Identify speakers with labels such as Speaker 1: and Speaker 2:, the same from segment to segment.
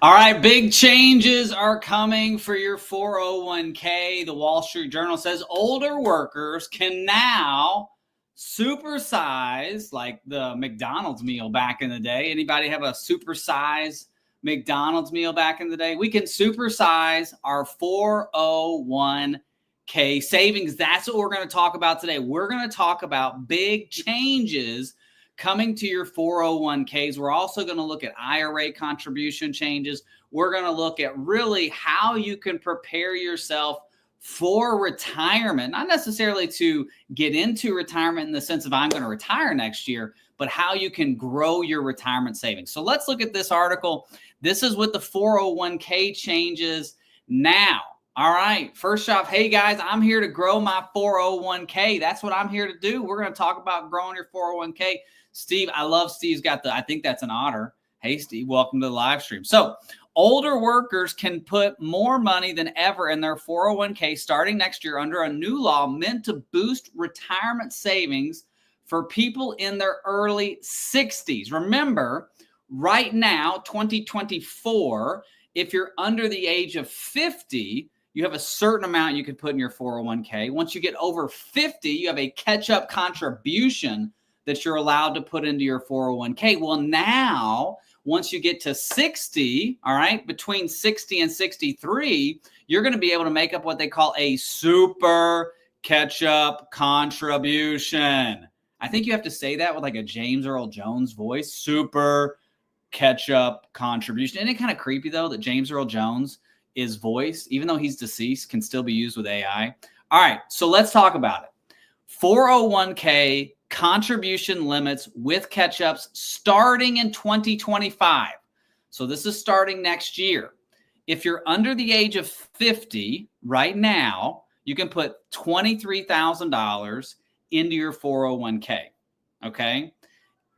Speaker 1: All right, big changes are coming for your 401k. The Wall Street Journal says older workers can now supersize, like the McDonald's meal back in the day. Anybody have a supersize McDonald's meal back in the day? We can supersize our 401k savings. That's what we're going to talk about today. We're going to talk about big changes coming to your 401ks. We're also going to look at IRA contribution changes. We're going to look at really how you can prepare yourself for retirement, not necessarily to get into retirement in the sense of I'm going to retire next year, but how you can grow your retirement savings. So let's look at this article. This is with the 401k changes now. All right, first off, hey guys, I'm here to grow my 401k. That's what I'm here to do. We're going to talk about growing your 401k. Steve, I love Steve's got I think that's an otter. Hey, Steve, welcome to the live stream. So older workers can put more money than ever in their 401k starting next year under a new law meant to boost retirement savings for people in their early 60s. Remember, right now, 2024, if you're under the age of 50, you have a certain amount you can put in your 401k. Once you get over 50, you have a catch-up contribution that you're allowed to put into your 401k. Well, now, once you get to 60, all right, between 60 and 63, you're going to be able to make up what they call a super catch-up contribution. I think you have to say that with like a James Earl Jones voice, super catch-up contribution. Isn't it kind of creepy, though, that James Earl Jones' voice, even though he's deceased, can still be used with AI? All right, so let's talk about it. 401k contribution limits with catch-ups starting in 2025. So this is starting next year. If you're under the age of 50 right now, you can put $23,000 into your 401k, okay?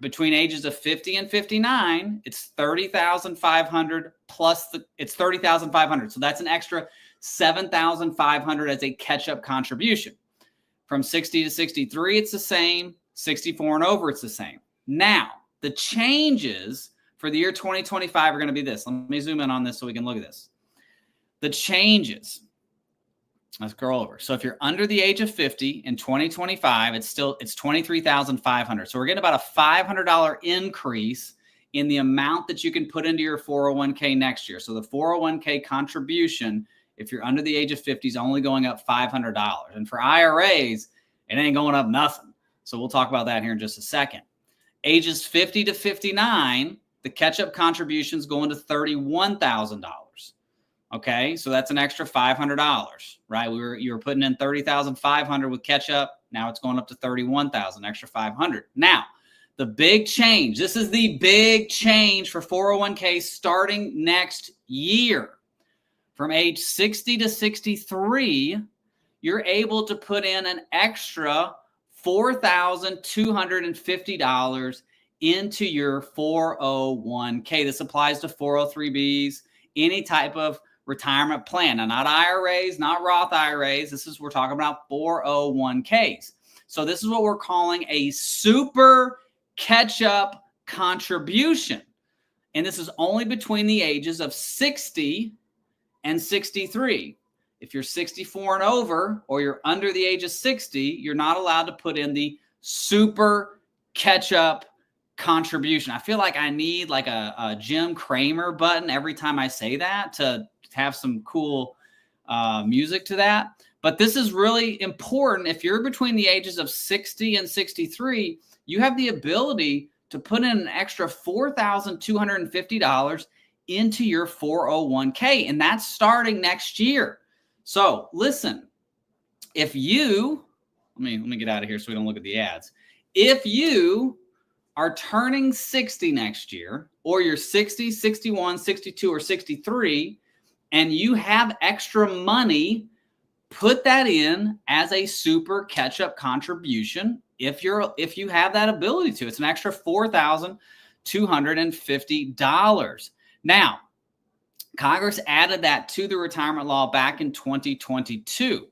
Speaker 1: Between ages of 50 and 59, it's $30,500 plus it's $30,500. So that's an extra $7,500 as a catch-up contribution. From 60 to 63, it's the same. 64 and over, it's the same. Now, the changes for the year 2025 are going to be this. Let me zoom in on this so we can look at this. The changes. Let's scroll over. So if you're under the age of 50 in 2025, it's $23,500. So we're getting about a $500 increase in the amount that you can put into your 401k next year. So the 401k contribution, if you're under the age of 50, is only going up $500. And for IRAs, it ain't going up nothing. So we'll talk about that here in just a second. Ages 50 to 59, the catch-up contribution is going to $31,000. Okay, so that's an extra $500, right? You were putting in $30,500 with catch-up. Now it's going up to $31,000, extra $500. Now, the big change. This is the big change for 401k starting next year. From age 60 to 63, you're able to put in an extra $4,250 into your 401k. This applies to 403bs, any type of retirement plan. Now, not IRAs, not Roth IRAs. We're talking about 401ks. So this is what we're calling a super catch-up contribution. And this is only between the ages of 60 and 63. If you're 64 and over, or you're under the age of 60, you're not allowed to put in the super catch-up contribution. I feel like I need like a Jim Cramer button every time I say that to have some cool music to that. But this is really important. If you're between the ages of 60 and 63, you have the ability to put in an extra $4,250 into your 401k, and that's starting next year. So listen, if you, let me get out of here so we don't look at the ads. If you are turning 60 next year, or you're 60, 61, 62, or 63, and you have extra money, put that in as a super catch-up contribution if you have that ability to. It's an extra $4,250. Now, Congress added that to the retirement law back in 2022.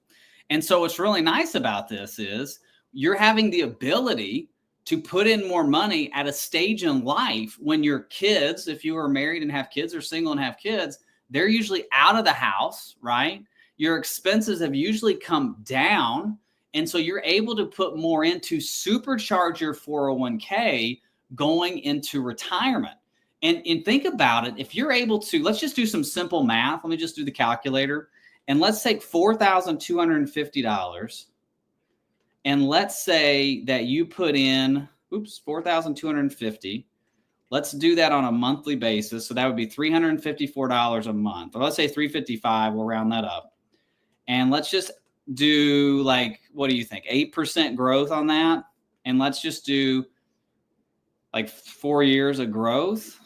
Speaker 1: And so what's really nice about this is you're having the ability to put in more money at a stage in life when your kids, if you are married and have kids or single and have kids, they're usually out of the house, right? Your expenses have usually come down. And so you're able to put more in to supercharge your 401k going into retirement. And think about it. If you're able to, let's just do some simple math. Let me just do the calculator. And let's take $4,250. And let's say that you put in, $4,250. Let's do that on a monthly basis. So that would be $354 a month. Or let's say $355. We'll round that up. And let's just do like, what do you think? 8% growth on that. And let's just do like 4 years of growth.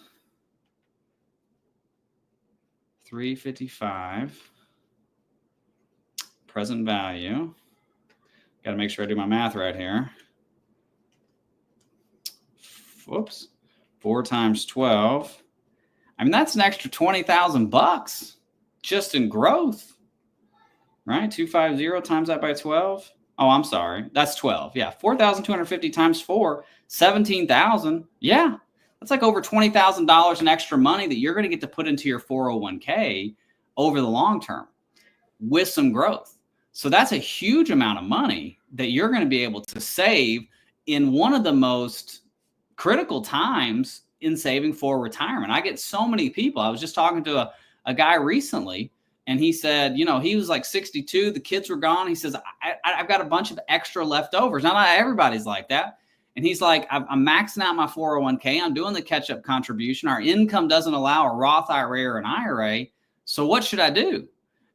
Speaker 1: 355 present value. Got to make sure I do my math right here. Whoops. 4 times 12. I mean, that's an extra $20,000 just in growth, right? 250 times that by 12. Oh, I'm sorry. That's 12. Yeah. 4,250 times 4, 17,000. Yeah. That's like over $20,000 in extra money that you're going to get to put into your 401k over the long term with some growth. So that's a huge amount of money that you're going to be able to save in one of the most critical times in saving for retirement. I get so many people. I was just talking to a guy recently, and he said, you know, he was like 62. The kids were gone. He says, I've got a bunch of extra leftovers. Now, not everybody's like that. And he's like, I'm maxing out my 401k. I'm doing the catch-up contribution. Our income doesn't allow a Roth IRA or an IRA. So what should I do?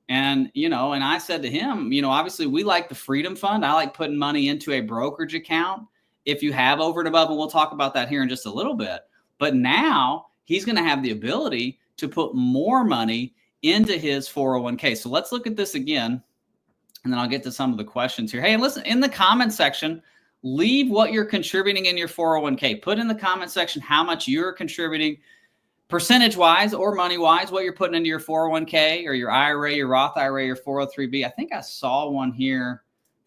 Speaker 1: And, you know, and I said to him, you know, obviously we like the Freedom Fund. I like putting money into a brokerage account if you have over and above, and we'll talk about that here in just a little bit. But now he's going to have the ability to put more money into his 401k. So let's look at this again, and then I'll get to some of the questions here. Hey, and listen, in the comment section, leave what you're contributing in your 401k. Put in the comment section how much you're contributing percentage-wise or money-wise, what you're putting into your 401k or your IRA, your Roth IRA, your 403b. I think I saw one here.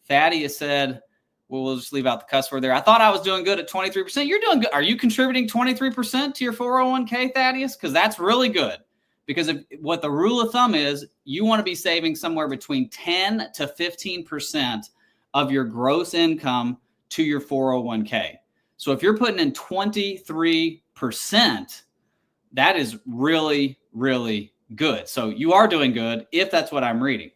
Speaker 1: Thaddeus said, well, we'll just leave out the cuss word there. I thought I was doing good at 23%. You're doing good. Are you contributing 23% to your 401k, Thaddeus? Because that's really good. Because what the rule of thumb is, you want to be saving somewhere between 10 to 15% of your gross income to your 401k. So if you're putting in 23%, that is really, really good. So you are doing good if that's what I'm reading.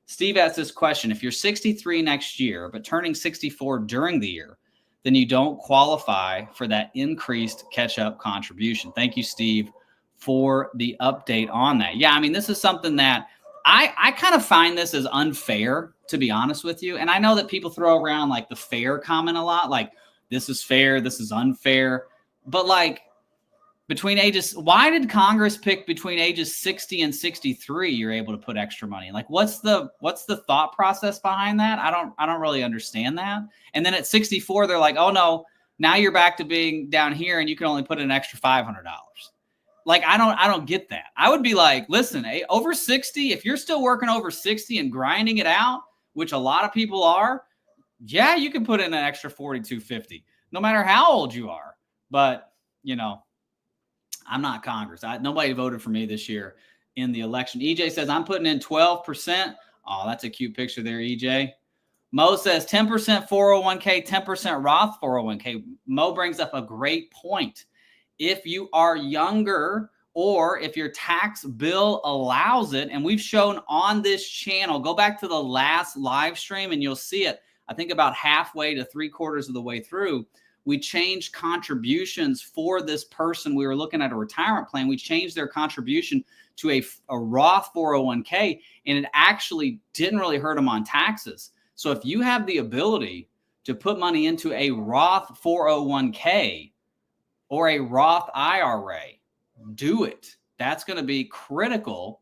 Speaker 1: Steve asked this question. If you're 63 next year, but turning 64 during the year, then you don't qualify for that increased catch-up contribution. Thank you, Steve, for the update on that. Yeah, I mean, this is something that I kind of find this as unfair, to be honest with you. And I know that people throw around like the fair comment a lot, like this is fair, this is unfair. But like, between ages, why did Congress pick between ages 60 and 63? You're able to put extra money. Like, what's the thought process behind that? I don't really understand that. And then at 64, they're like, oh no, now you're back to being down here, and you can only put in an extra $500. Like, I don't get that. I would be like, listen, over 60, if you're still working over 60 and grinding it out, which a lot of people are, yeah, you can put in an extra $4,250, no matter how old you are. But you know, I'm not Congress. Nobody voted for me this year in the election. EJ says, I'm putting in 12%. Oh, that's a cute picture there, EJ. Mo says 10% 401k, 10% Roth 401k. Mo brings up a great point. If you are younger, or if your tax bill allows it, and we've shown on this channel, go back to the last live stream and you'll see it. I think about halfway to 3/4 of the way through, we changed contributions for this person. We were looking at a retirement plan. We changed their contribution to a Roth 401k, and it actually didn't really hurt them on taxes. So if you have the ability to put money into a Roth 401k or a Roth IRA, do it. That's going to be critical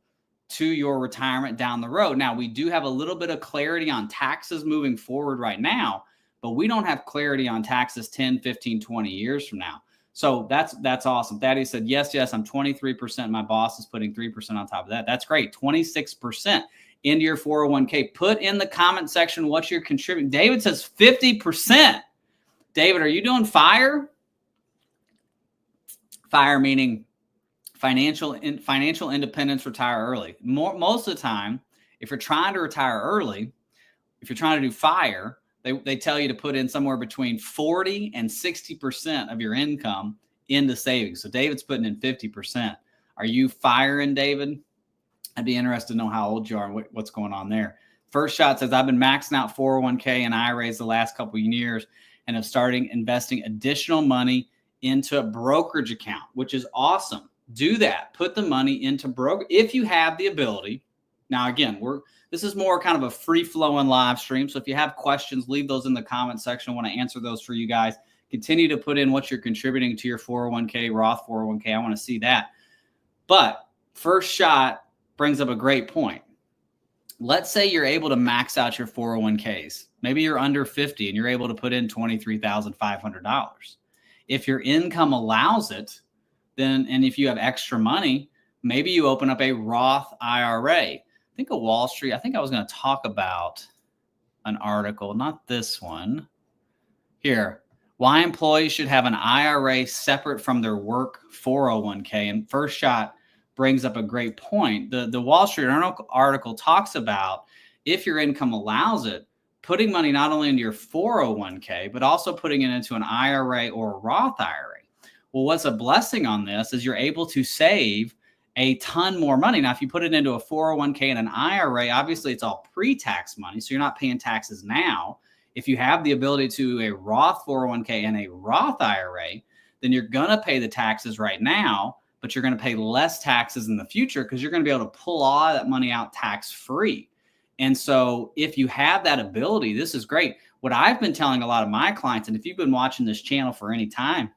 Speaker 1: to your retirement down the road. Now, we do have a little bit of clarity on taxes moving forward right now, but we don't have clarity on taxes 10, 15, 20 years from now. So that's awesome. Thaddeus said, yes, I'm 23%. My boss is putting 3% on top of that. That's great. 26% into your 401k. Put in the comment section what you're contributing. David says 50%. David, are you doing FIRE? FIRE meaning financial independence, retire early. Most of the time, if you're trying to retire early, if you're trying to do FIRE, they tell you to put in somewhere between 40 and 60% of your income into savings. So David's putting in 50%. Are you firing, David? I'd be interested to know how old you are and what's going on there. First Shot says, I've been maxing out 401k and IRAs the last couple of years and have started investing additional money into a brokerage account, which is awesome. Do that. Put the money into broker if you have the ability. Now, again, this is more kind of a free-flowing live stream. So if you have questions, leave those in the comment section. I want to answer those for you guys. Continue to put in what you're contributing to your 401k, Roth 401k. I want to see that. But First Shot brings up a great point. Let's say you're able to max out your 401ks. Maybe you're under 50 and you're able to put in $23,500. If your income allows it, then, and if you have extra money, maybe you open up a Roth IRA. Think of Wall Street. I think I was going to talk about an article, not this one. Here, why employees should have an IRA separate from their work 401k. And First Shot brings up a great point. The Wall Street article talks about if your income allows it, putting money not only into your 401k, but also putting it into an IRA or a Roth IRA. Well, what's a blessing on this is you're able to save a ton more money. Now, if you put it into a 401k and an IRA, obviously it's all pre-tax money, so you're not paying taxes now. If you have the ability to a Roth 401k and a Roth IRA, then you're going to pay the taxes right now, but you're going to pay less taxes in the future because you're going to be able to pull all that money out tax-free. And so if you have that ability, this is great. What I've been telling a lot of my clients, and if you've been watching this channel for any time,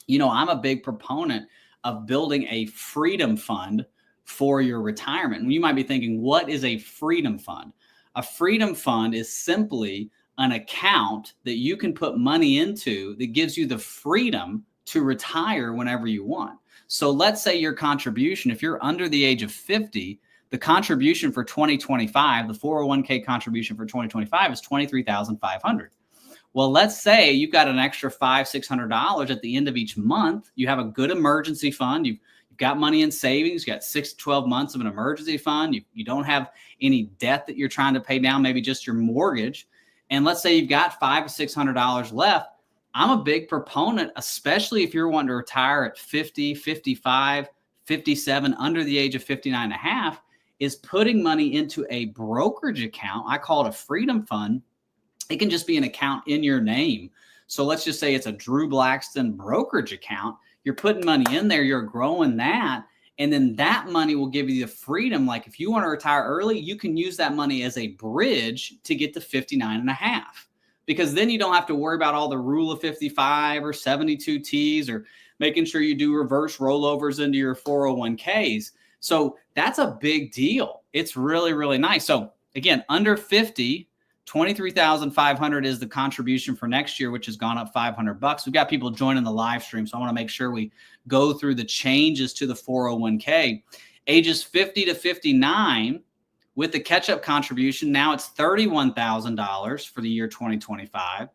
Speaker 1: you know, I'm a big proponent of building a freedom fund for your retirement. And you might be thinking, what is a freedom fund? A freedom fund is simply an account that you can put money into that gives you the freedom to retire whenever you want. So let's say your contribution, if you're under the age of 50, the contribution for 2025, the 401k contribution for 2025 is $23,500. Well, let's say you've got an extra $500-$600 at the end of each month. You have a good emergency fund. You've got money in savings. You got 6 to 12 months of an emergency fund. You don't have any debt that you're trying to pay down, maybe just your mortgage. And let's say you've got $500 to $600 left. I'm a big proponent, especially if you're wanting to retire at 50, 55, 57, under the age of 59 and a half, is putting money into a brokerage account. I call it a freedom fund. It can just be an account in your name. So let's just say it's a Drew Blackston brokerage account. You're putting money in there, you're growing that, and then that money will give you the freedom. Like if you want to retire early, you can use that money as a bridge to get to 59 and a half. Because then you don't have to worry about all the rule of 55 or 72 Ts or making sure you do reverse rollovers into your 401ks. So that's a big deal. It's really, really nice. So again, under 50, $23,500 is the contribution for next year, which has gone up $500. We've got people joining the live stream, so I want to make sure we go through the changes to the 401k. Ages 50 to 59, with the catch-up contribution, now it's $31,000 for the year 2025.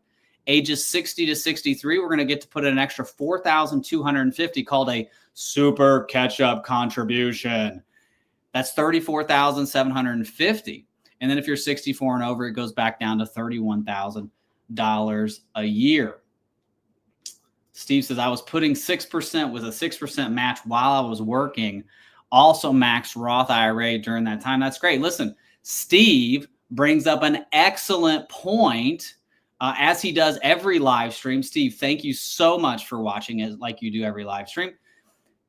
Speaker 1: Ages 60 to 63, we're going to get to put in an extra $4,250 called a super catch-up contribution. That's $34,750. And then if you're 64 and over, it goes back down to $31,000 a year. Steve says, I was putting 6% with a 6% match while I was working. Also maxed Roth IRA during that time. That's great. Listen, Steve brings up an excellent point, as he does every live stream. Steve, thank you so much for watching it like you do every live stream.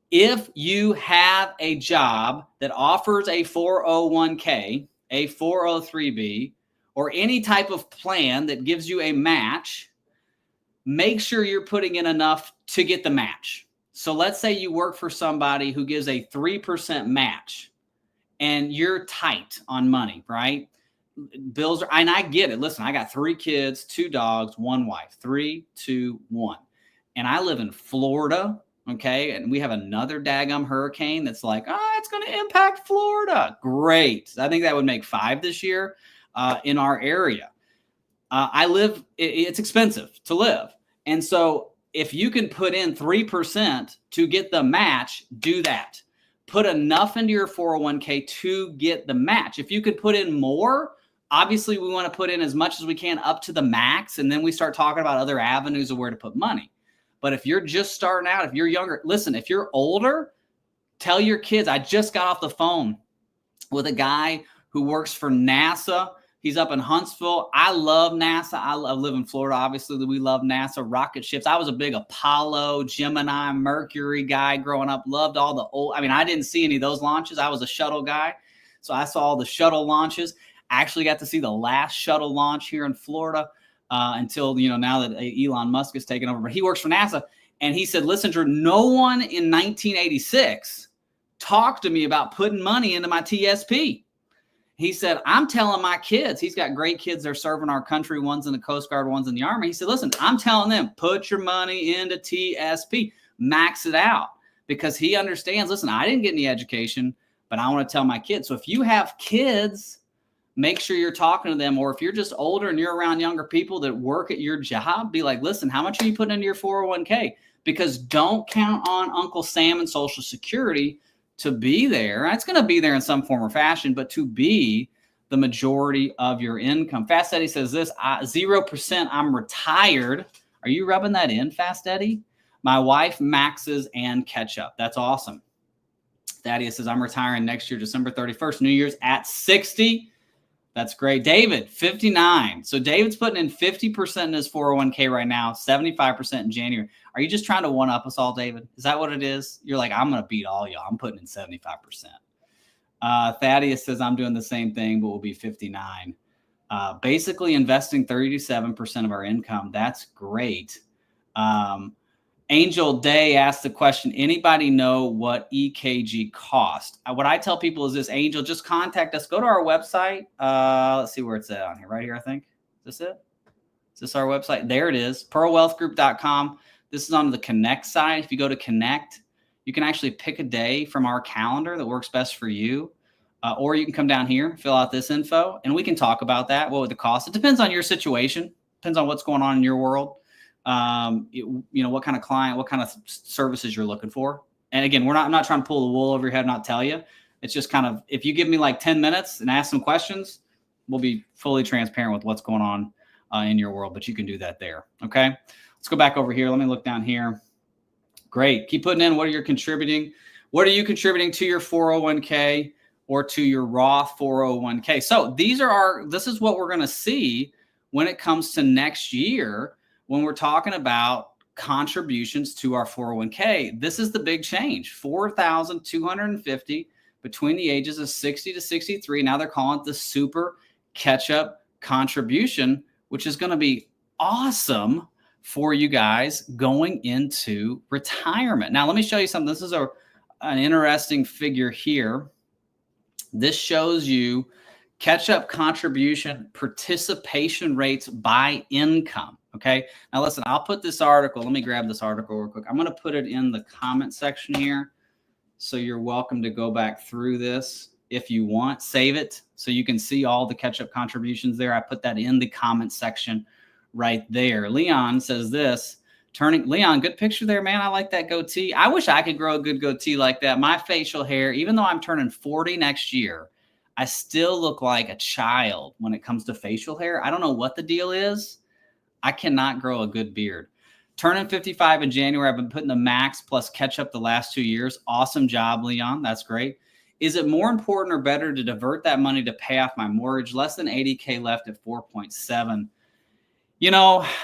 Speaker 1: If you have a job that offers a 401k, a 403b, or any type of plan that gives you a match, make sure you're putting in enough to get the match. So let's say you work for somebody who gives a 3% match and you're tight on money, right? Bills are, and I get it. Listen, I got 3 kids, 2 dogs, 1 wife, 3, 2, 1. And I live in Florida, okay? And we have another daggum hurricane that's like, it's going to impact Florida. Great. I think that would make 5 this year in our area. I live, it's expensive to live. And so if you can put in 3% to get the match, do that. Put enough into your 401k to get the match. If you could put in more, obviously we want to put in as much as we can up to the max. And then we start talking about other avenues of where to put money. But if you're just starting out, if you're younger, listen, if you're older, tell your kids. I just got off the phone with a guy who works for NASA. He's up in Huntsville. I love NASA. I live in Florida. Obviously, we love NASA rocket ships. I was a big Apollo, Gemini, Mercury guy growing up. Loved all the old. I mean, I didn't see any of those launches. I was a shuttle guy. So I saw all the shuttle launches. I actually got to see the last shuttle launch here in Florida until, now that Elon Musk has taken over. But he works for NASA. And he said, listen, Drew, no one in 1986 talked to me about putting money into my TSP. He said, I'm telling my kids, he's got great kids. They're serving our country. One's in the Coast Guard, one's in the Army. He said, listen, I'm telling them, put your money into TSP, max it out, because he understands, listen, I didn't get any education, but I want to tell my kids. So if you have kids, make sure you're talking to them. Or if you're just older and you're around younger people that work at your job, be like, listen, how much are you putting into your 401k? Because don't count on Uncle Sam and Social Security to be there. It's going to be there in some form or fashion, but to be the majority of your income. Fast Eddie says this, 0%, I'm retired. Are you rubbing that in, Fast Eddie? My wife maxes and catch up. That's awesome. Thaddeus says, I'm retiring next year, December 31st, New Year's at 60. That's great. David, 59. So David's putting in 50% in his 401k right now, 75% in January. Are you just trying to one-up us all, David? Is that what it is? You're like, I'm going to beat all y'all. I'm putting in 75%. Thaddeus says, I'm doing the same thing, but we'll be 59. Basically investing 37% of our income. That's great. Angel Day asked the question, anybody know what EKG cost? What I tell people is this, Angel, just contact us. Go to our website. Let's see where it's at on here. Right here, I think. Is this it? Is this our website? There it is, pearlwealthgroup.com. This is on the Connect side. If you go to Connect, you can actually pick a day from our calendar that works best for you. Or you can come down here, fill out this info, and we can talk about that. What would the cost? It depends on your situation. Depends on what's going on in your world. What kind of client, what kind of services you're looking for. And again, I'm not trying to pull the wool over your head, not tell you. It's just kind of, if you give me like 10 minutes and ask some questions, we'll be fully transparent with what's going on in your world, but you can do that there. Okay. Let's go back over here. Let me look down here. Great. Keep putting in what are you contributing? What are you contributing to your 401k or to your Roth 401k? So this is what we're going to see when it comes to next year. When we're talking about contributions to our 401k, this is the big change, $4,250 between the ages of 60 to 63. Now they're calling it the super catch-up contribution, which is going to be awesome for you guys going into retirement. Now, let me show you something. This is an interesting figure here. This shows you catch-up contribution participation rates by income. Okay. Now listen, I'll put this article. Let me grab this article real quick. I'm going to put it in the comment section here. So you're welcome to go back through this if you want. Save it so you can see all the catch-up contributions there. I put that in the comment section right there. Leon says this, Leon, good picture there, man. I like that goatee. I wish I could grow a good goatee like that. My facial hair, even though I'm turning 40 next year, I still look like a child when it comes to facial hair. I don't know what the deal is. I cannot grow a good beard. Turning 55 in January. I've been putting the max plus catch up the last 2 years. Awesome job, Leon. That's great. Is it more important or better to divert that money to pay off my mortgage? Less than 80K left at 4.7.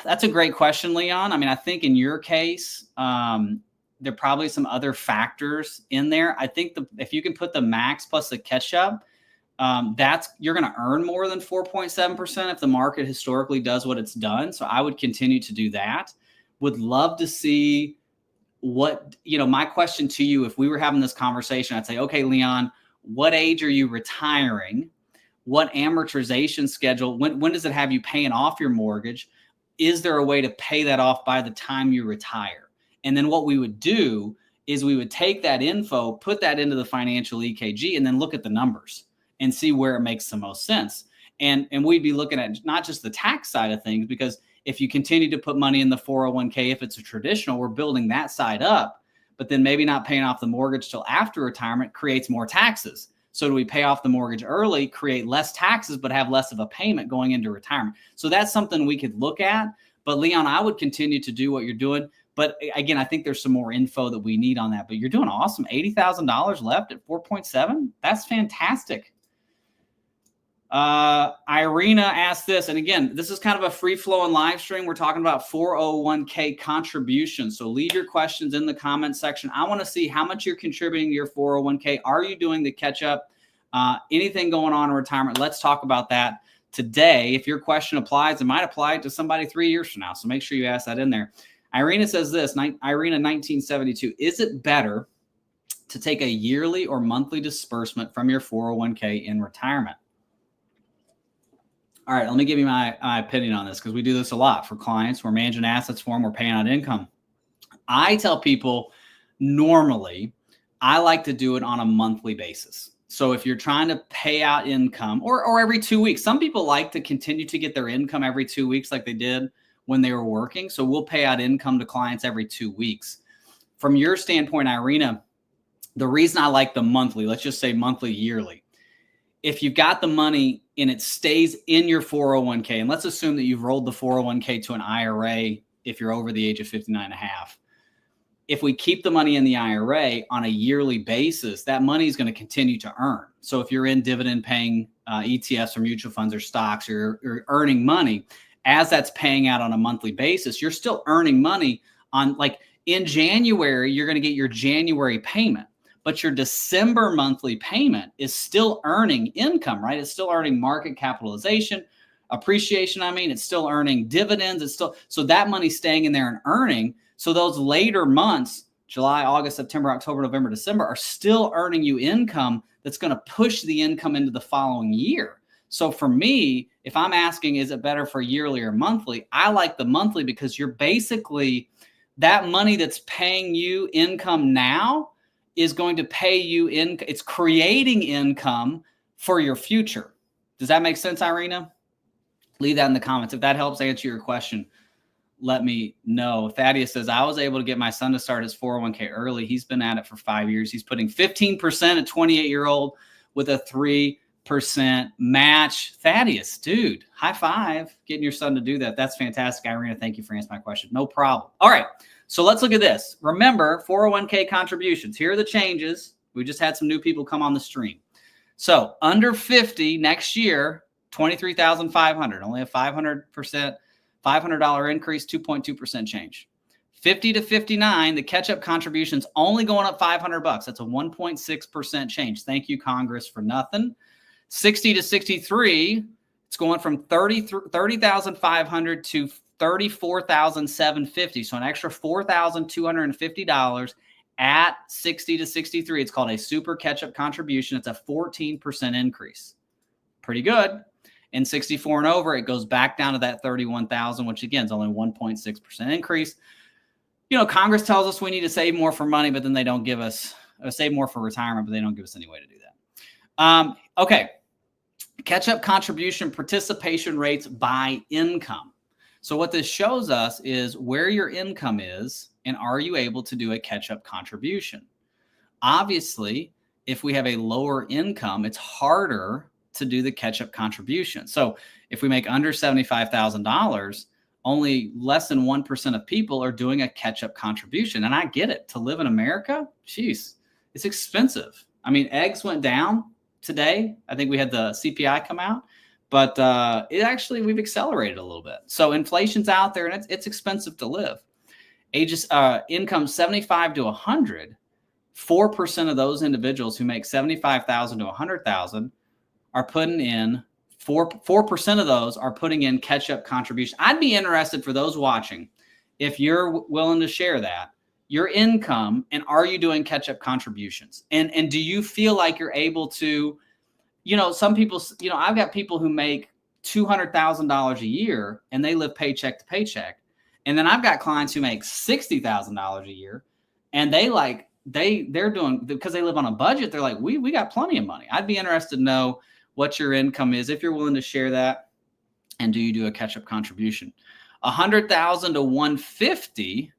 Speaker 1: That's a great question, Leon. I mean, I think in your case, there are probably some other factors in there. I think if you can put the max plus the catch up, you're going to earn more than 4.7% if the market historically does what it's done. So I would continue to do that. Would love to see my question to you, if we were having this conversation, I'd say, okay, Leon, what age are you retiring? What amortization schedule? When does it have you paying off your mortgage? Is there a way to pay that off by the time you retire? And then what we would do is we would take that info, put that into the financial EKG, and then look at the numbers and see where it makes the most sense. And we'd be looking at not just the tax side of things, because if you continue to put money in the 401k, if it's a traditional, we're building that side up, but then maybe not paying off the mortgage till after retirement creates more taxes. So do we pay off the mortgage early, create less taxes, but have less of a payment going into retirement? So that's something we could look at. But Leon, I would continue to do what you're doing. But again, I think there's some more info that we need on that. But you're doing awesome. $80,000 left at 4.7. That's fantastic. Irina asked this, and again, this is kind of a free-flowing live stream. We're talking about 401k contributions. So leave your questions in the comment section. I want to see how much you're contributing to your 401k. Are you doing the catch-up? Anything going on in retirement? Let's talk about that today. If your question applies, it might apply to somebody 3 years from now. So make sure you ask that in there. Irina says this, Irina 1972, is it better to take a yearly or monthly disbursement from your 401k in retirement? All right, let me give you my opinion on this because we do this a lot for clients. We're managing assets for them. We're paying out income. I tell people normally I like to do it on a monthly basis. So if you're trying to pay out income or every 2 weeks, some people like to continue to get their income every 2 weeks like they did when they were working. So we'll pay out income to clients every 2 weeks. From your standpoint, Irina, the reason I like the monthly, let's just say monthly, yearly, if you've got the money and it stays in your 401k, and let's assume that you've rolled the 401k to an IRA if you're over the age of 59 and a half. If we keep the money in the IRA on a yearly basis, that money is going to continue to earn. So if you're in dividend paying ETFs or mutual funds or stocks, or you're earning money, as that's paying out on a monthly basis, you're still earning money on, like in January, you're going to get your January payment. But your December monthly payment is still earning income, right? It's still earning market capitalization, appreciation. It's still earning dividends. It's still, so that money's staying in there and earning. So those later months, July, August, September, October, November, December, are still earning you income that's going to push the income into the following year. So for me, if I'm asking, is it better for yearly or monthly? I like the monthly because you're basically, that money that's paying you income now is going to pay you in, it's creating income for your future. Does that make sense, Irina? Leave that in the comments. If that helps answer your question, let me know. Thaddeus says, I was able to get my son to start his 401k early. He's been at it for 5 years. He's putting 15% at 28-year-old with a 3% match. Thaddeus, dude, high five getting your son to do that. That's fantastic, Irina. Thank you for answering my question. No problem. All right. So let's look at this. Remember, 401k contributions. Here are the changes. We just had some new people come on the stream. So under 50 next year, $23,500, only a $500 increase, 2.2% change. 50 to 59, the catch-up contributions only going up $500. That's a 1.6% change. Thank you, Congress, for nothing. 60 to 63, it's going from $30,500 to $34,750. So an extra $4,250 at 60 to 63. It's called a super catch-up contribution. It's a 14% increase. Pretty good. And 64 and over, it goes back down to that 31,000, which again is only 1.6% increase. You know, Congress tells us we need to save more for money, but then they don't give us save more for retirement, but they don't give us any way to do that. Okay. Catch-up contribution participation rates by income. So what this shows us is where your income is and are you able to do a catch-up contribution? Obviously, if we have a lower income, it's harder to do the catch-up contribution. So if we make under $75,000, only less than 1% of people are doing a catch-up contribution. And I get it. To live in America, geez, it's expensive. Eggs went down today. I think we had the CPI come out. But we've accelerated a little bit. So inflation's out there and it's expensive to live. Income 75 to 100, 4% of those individuals who make 75,000 to 100,000 are putting in 4% of those are putting in catch-up contribution. I'd be interested for those watching, if you're willing to share that, your income, and are you doing catch-up contributions? And do you feel like you're able to, some people, I've got people who make $200,000 a year and they live paycheck to paycheck. And then I've got clients who make $60,000 a year and they're doing, because they live on a budget, they're like, we got plenty of money. I'd be interested to know what your income is, if you're willing to share that, and do you do a catch-up contribution? 100,000 to 150,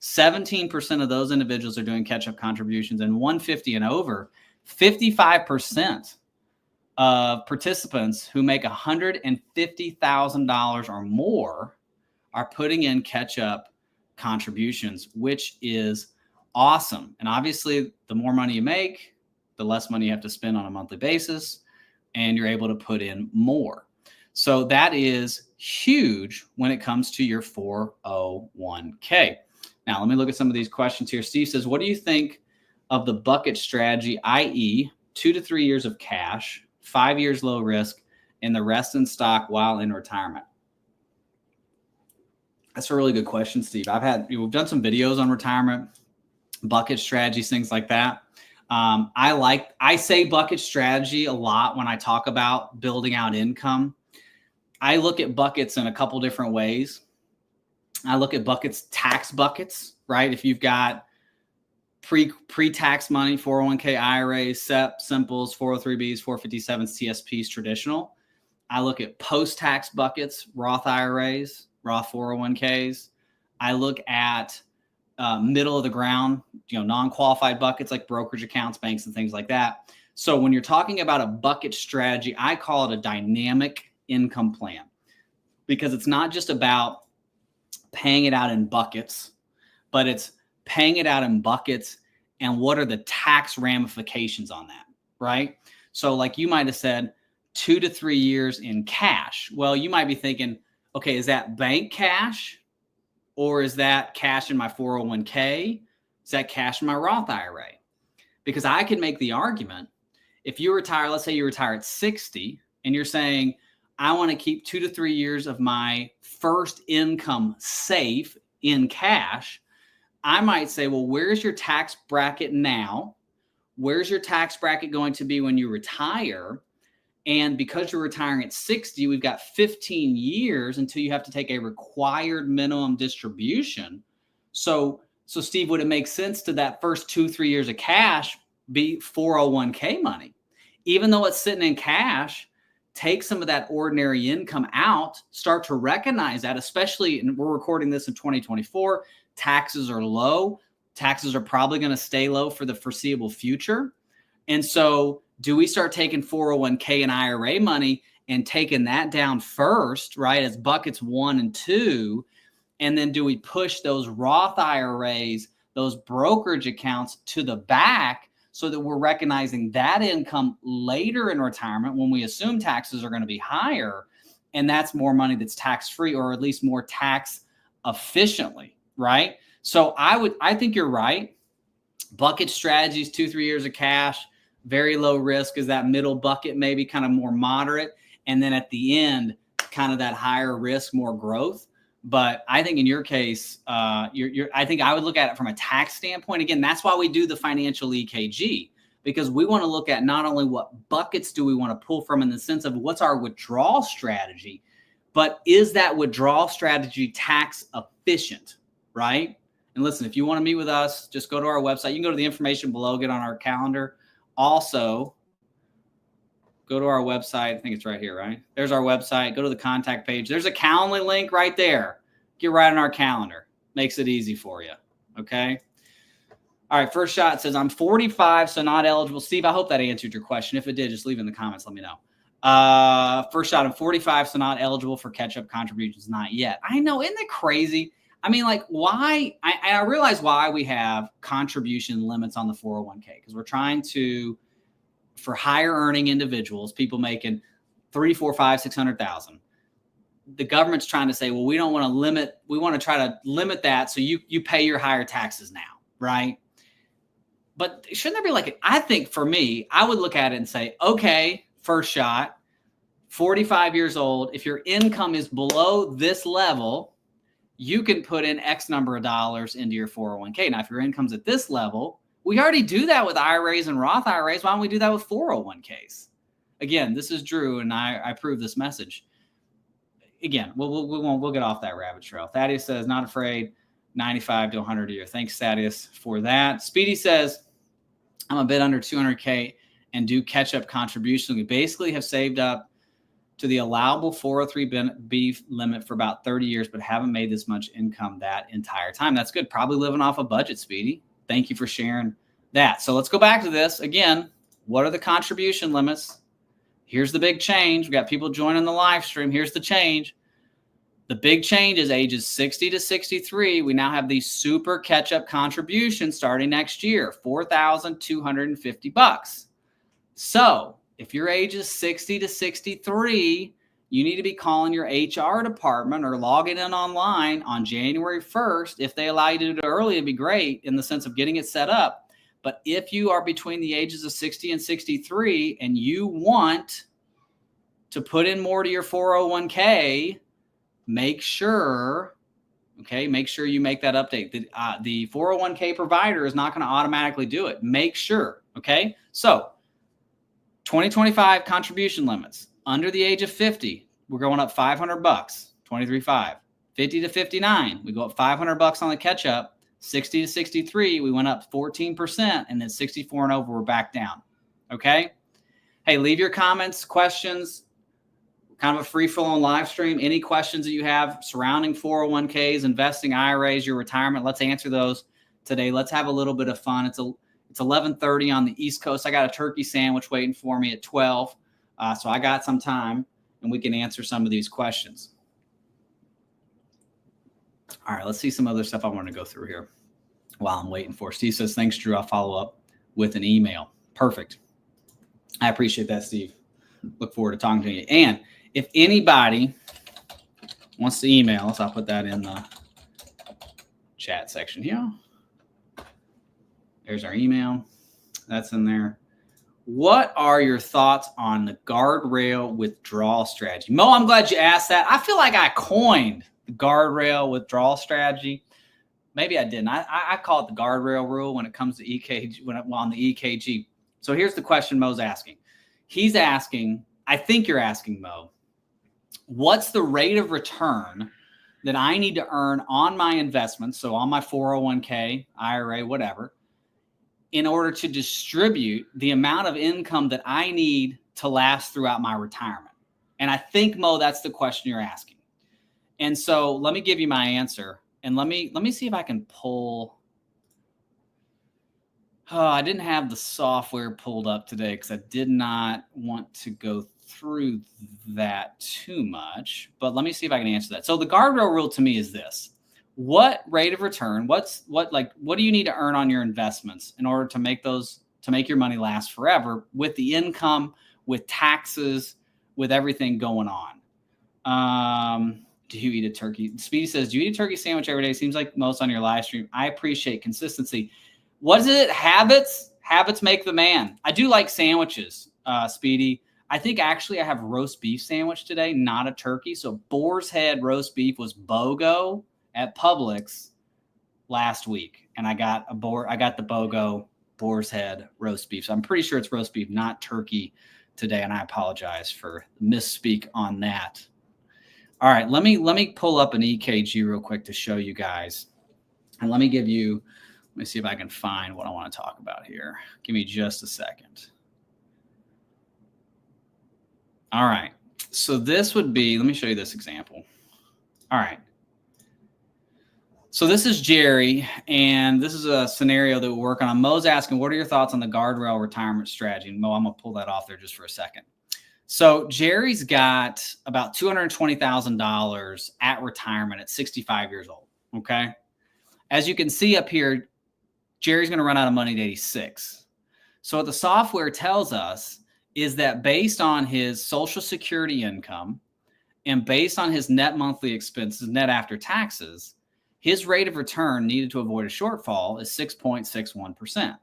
Speaker 1: 17% of those individuals are doing catch-up contributions, and 150 and over, 55% of participants who make $150,000 or more are putting in catch-up contributions, which is awesome. And obviously, the more money you make, the less money you have to spend on a monthly basis, and you're able to put in more. So that is huge when it comes to your 401k. Now, let me look at some of these questions here. Steve says, what do you think of the bucket strategy, i.e. 2 to 3 years of cash, 5 years low risk, and the rest in stock while in retirement? That's a really good question, Steve. We've done some videos on retirement, bucket strategies, things like that. I say bucket strategy a lot when I talk about building out income. I look at buckets in a couple different ways. I look at buckets, tax buckets, right? If you've got pre-tax money, 401k, IRAs, SEP, Simples, 403bs, 457s, TSPs, traditional. I look at post-tax buckets, Roth IRAs, Roth 401ks. I look at middle of the ground, non-qualified buckets like brokerage accounts, banks, and things like that. So when you're talking about a bucket strategy, I call it a dynamic income plan, because it's not just about paying it out in buckets, but it's paying it out in buckets and what are the tax ramifications on that, right? So like you might have said 2 to 3 years in cash. Well, you might be thinking, okay, is that bank cash, or is that cash in my 401k? Is that cash in my Roth IRA? Because I can make the argument, if you retire, let's say you retire at 60 and you're saying, I want to keep 2 to 3 years of my first income safe in cash. I might say, well, where's your tax bracket now? Where's your tax bracket going to be when you retire? And because you're retiring at 60, we've got 15 years until you have to take a required minimum distribution. So Steve, would it make sense to that first 2-3 years of cash be 401k money? Even though it's sitting in cash, take some of that ordinary income out, start to recognize that, especially, and we're recording this in 2024, taxes are low. Taxes are probably going to stay low for the foreseeable future. And so do we start taking 401k and IRA money and taking that down first, right, as buckets 1 and 2? And then do we push those Roth IRAs, those brokerage accounts to the back so that we're recognizing that income later in retirement when we assume taxes are going to be higher? And that's more money that's tax-free, or at least more tax efficiently, right? So I think you're right. Bucket strategies, 2-3 years of cash, very low risk is that middle bucket, maybe kind of more moderate. And then at the end, kind of that higher risk, more growth. But I think in your case, I think I would look at it from a tax standpoint. Again, that's why we do the financial EKG, because we want to look at not only what buckets do we want to pull from in the sense of what's our withdrawal strategy, but is that withdrawal strategy tax efficient, right? And listen, if you want to meet with us, just go to our website. You can go to the information below, get on our calendar. Also, go to our website. I think it's right here, right? There's our website. Go to the contact page. There's a Calendly link right there. Get right on our calendar. Makes it easy for you. Okay. All right. First shot says, I'm 45, so not eligible. Steve, I hope that answered your question. If it did, just leave it in the comments. Let me know. First shot, I'm 45, so not eligible for catch-up contributions. Not yet. I know. Isn't it crazy? I mean, like, why? I realize why we have contribution limits on the 401k, because we're trying to, for higher earning individuals, people making 3, 4, 5, 600,000. The government's trying to say, well, we don't want to limit. We want to try to limit that so you pay your higher taxes now, right? But shouldn't there be I think for me, I would look at it and say, okay, first shot, 45 years old. If your income is below this level, you can put in X number of dollars into your 401k. Now, if your income's at this level, we already do that with IRAs and Roth IRAs. Why don't we do that with 401ks? Again, this is Drew, and I approve this message. Again, we'll get off that rabbit trail. Thaddeus says, not afraid, 95 to 100 a year. Thanks, Thaddeus, for that. Speedy says, I'm a bit under 200K and do catch-up contributions. We basically have saved up to the allowable 403B limit for about 30 years, but haven't made this much income that entire time. That's good. Probably living off a budget, Speedy. Thank you for sharing that. So let's go back to this again. What are the contribution limits? Here's the big change. We got people joining the live stream. Here's the change. The big change is ages 60 to 63. We now have these super catch-up contributions starting next year, $4,250. So if your age is 60 to 63, you need to be calling your HR department or logging in online on January 1st. If they allow you to do it early, it'd be great in the sense of getting it set up. But if you are between the ages of 60 and 63 and you want to put in more to your 401k, make sure you make that update. The 401k provider is not going to automatically do it. Make sure, okay? So 2025 contribution limits. Under the age of 50, we're going up $500, 23.5. 50 to 59, we go up $500 on the catch up. 60 to 63, we went up 14%, and then 64 and over, we're back down. Okay? Hey, leave your comments, questions, kind of a free-flowing live stream. Any questions that you have surrounding 401ks, investing, IRAs, your retirement, let's answer those today. Let's have a little bit of fun. It's 11:30 on the East Coast. I got a turkey sandwich waiting for me at 12, so I got some time, and we can answer some of these questions. All right, let's see some other stuff I want to go through here while I'm waiting for. Steve says, thanks, Drew. I'll follow up with an email. Perfect. I appreciate that, Steve. Look forward to talking to you. And if anybody wants to email us, I'll put that in the chat section here. There's our email. That's in there. What are your thoughts on the guardrail withdrawal strategy? Mo, I'm glad you asked that. I feel like I coined the guardrail withdrawal strategy. Maybe I didn't. I call it the guardrail rule when it comes to EKG, on the EKG. So here's the question Mo's asking. He's asking, I think you're asking, Mo, what's the rate of return that I need to earn on my investments, so on my 401k, IRA, whatever, in order to distribute the amount of income that I need to last throughout my retirement? And I think, Mo, that's the question you're asking. And so let me give you my answer. And let me see if I can pull. I didn't have the software pulled up today because I did not want to go through that too much. But let me see if I can answer that. So the guardrail rule to me is this. What rate of return, what do you need to earn on your investments in order to make your money last forever with the income, with taxes, with everything going on? Do you eat a turkey? Speedy says, do you eat a turkey sandwich every day? Seems like most on your live stream. I appreciate consistency. What is it? Habits? Habits make the man. I do like sandwiches, Speedy. I think actually I have roast beef sandwich today, not a turkey. So boar's head roast beef was BOGO at Publix last week. And I got the BOGO boar's head roast beef. So I'm pretty sure it's roast beef, not turkey today. And I apologize for misspeak on that. All right, let me pull up an EKG real quick to show you guys. And let me see if I can find what I want to talk about here. Give me just a second. All right, so this would be, let me show you this example. All right. So this is Jerry, and this is a scenario that we're working on. Mo's asking, what are your thoughts on the guardrail retirement strategy? And Mo, I'm going to pull that off there just for a second. So Jerry's got about $220,000 at retirement at 65 years old, okay? As you can see up here, Jerry's going to run out of money at 86. So what the software tells us is that based on his Social Security income and based on his net monthly expenses, net after taxes, his rate of return needed to avoid a shortfall is 6.61%,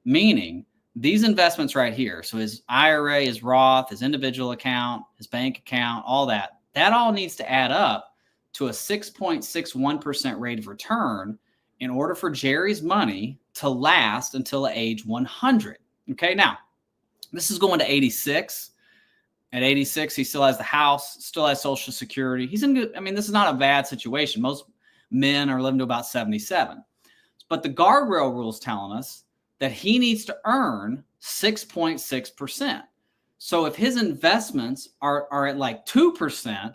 Speaker 1: meaning these investments right here, so his IRA, his Roth, his individual account, his bank account, all that all needs to add up to a 6.61% rate of return in order for Jerry's money to last until age 100. Okay, now, this is going to 86. At 86, he still has the house, still has Social Security. He's in good, this is not a bad situation. Most men are living to about 77. But the guardrail rule is telling us that he needs to earn 6.6%. So if his investments are at like 2%,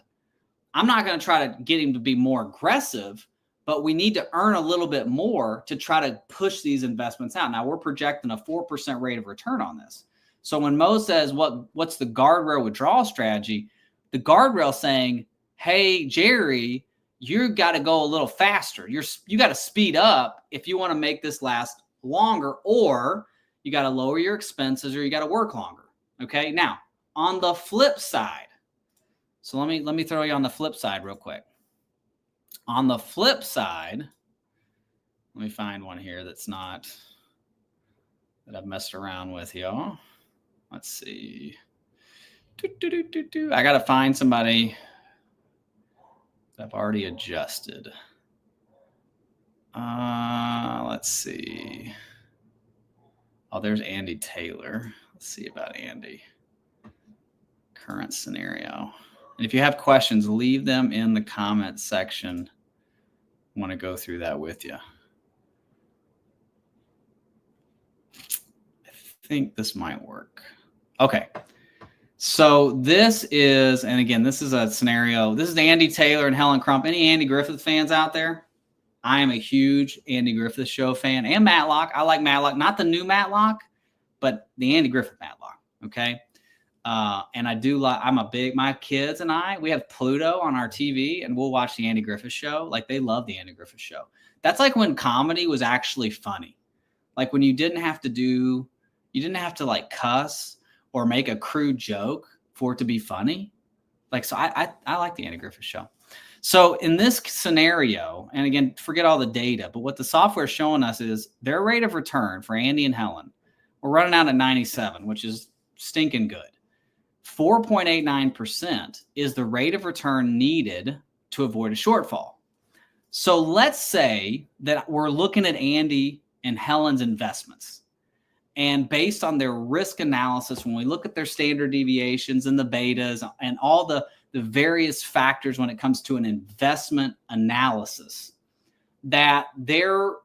Speaker 1: I'm not going to try to get him to be more aggressive, but we need to earn a little bit more to try to push these investments out. Now we're projecting a 4% rate of return on this. So when Mo says what's the guardrail withdrawal strategy, the guardrail saying, hey, Jerry, you got to go a little faster. You got to speed up if you want to make this last longer, or you got to lower your expenses, or you got to work longer. Okay. Now on the flip side, so let me throw you on the flip side real quick. On the flip side, let me find one here that I've messed around with, y'all. Let's see. I got to find somebody that I've already adjusted. Let's see. Oh, there's Andy Taylor. Let's see about Andy. Current scenario. And if you have questions, leave them in the comment section. I want to go through that with you. I think this might work. Okay. So this is, and again, this is a scenario. This is Andy Taylor and Helen Crump. Any Andy Griffith fans out there? I am a huge Andy Griffith Show fan, and Matlock. I like Matlock, not the new Matlock, but the Andy Griffith Matlock. Okay. And I do like, my kids and we have Pluto on our TV, and we'll watch the Andy Griffith Show. Like, they love the Andy Griffith Show. That's like when comedy was actually funny. Like when you didn't have to like cuss or make a crude joke for it to be funny. Like, so I like the Andy Griffith Show. So in this scenario, and again, forget all the data, but what the software is showing us is their rate of return for Andy and Helen, we're running out at 97, which is stinking good. 4.89% is the rate of return needed to avoid a shortfall. So let's say that we're looking at Andy and Helen's investments, and based on their risk analysis, when we look at their standard deviations and the betas and all the various factors when it comes to an investment analysis, that their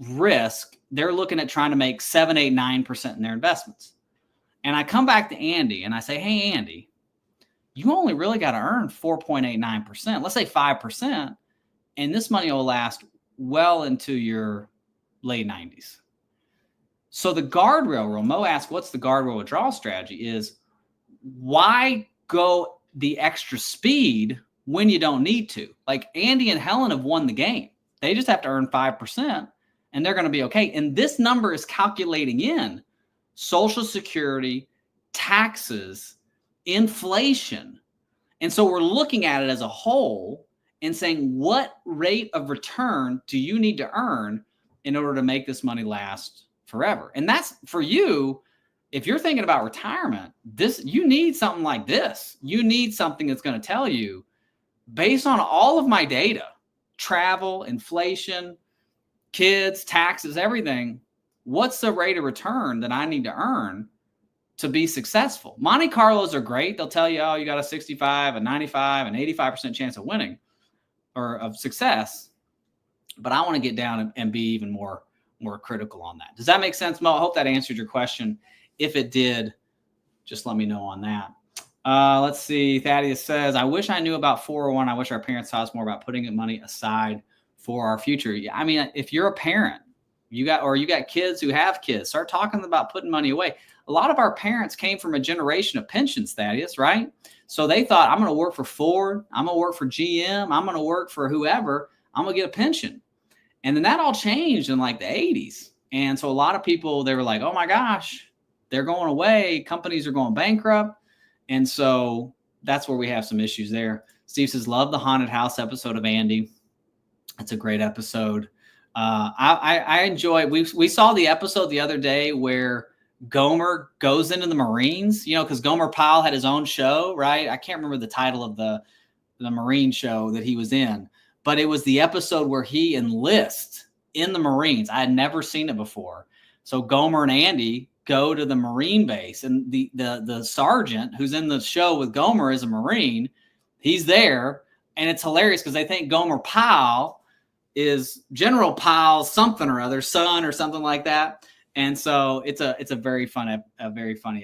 Speaker 1: risk, they're looking at trying to make 7, 8, 9% in their investments. And I come back to Andy and I say, hey, Andy, you only really got to earn 4.89%. Let's say 5%. And this money will last well into your late 90s. So the guardrail rule, Mo asked, what's the guardrail withdrawal strategy, is why go the extra speed when you don't need to? Like, Andy and Helen have won the game. They just have to earn 5% and they're going to be okay. And this number is calculating in Social Security, taxes, inflation. And so we're looking at it as a whole and saying, what rate of return do you need to earn in order to make this money last forever? And that's for you. If you're thinking about retirement, you need something like this. You need something that's going to tell you, based on all of my data, travel, inflation, kids, taxes, everything, what's the rate of return that I need to earn to be successful? Monte Carlos are great. They'll tell you, oh, you got a 65, a 95, an 85% chance of winning or of success. But I want to get down and be even more critical on that. Does that make sense, Mo? I hope that answered your question. If it did, just let me know on that. Let's see. Thaddeus says, I wish I knew about 401. I wish our parents taught us more about putting money aside for our future. I mean, if you're a parent, you got kids who have kids, start talking about putting money away. A lot of our parents came from a generation of pensions, Thaddeus, right? So they thought, I'm going to work for Ford. I'm going to work for GM. I'm going to work for whoever. I'm going to get a pension. And then that all changed in like the 80s. And so a lot of people, they were like, oh my gosh, they're going away. Companies are going bankrupt. And so that's where we have some issues there. Steve says, love the haunted house episode of Andy. It's a great episode. I enjoy, we saw the episode the other day where Gomer goes into the Marines, because Gomer Pyle had his own show, right? I can't remember the title of the Marine show that he was in, but it was the episode where he enlists in the Marines. I had never seen it before. So Gomer and Andy go to the Marine base, and the sergeant who's in the show with Gomer is a Marine. He's there, and it's hilarious because they think Gomer Pyle is General Pyle's something or other, son or something like that. And so it's a very funny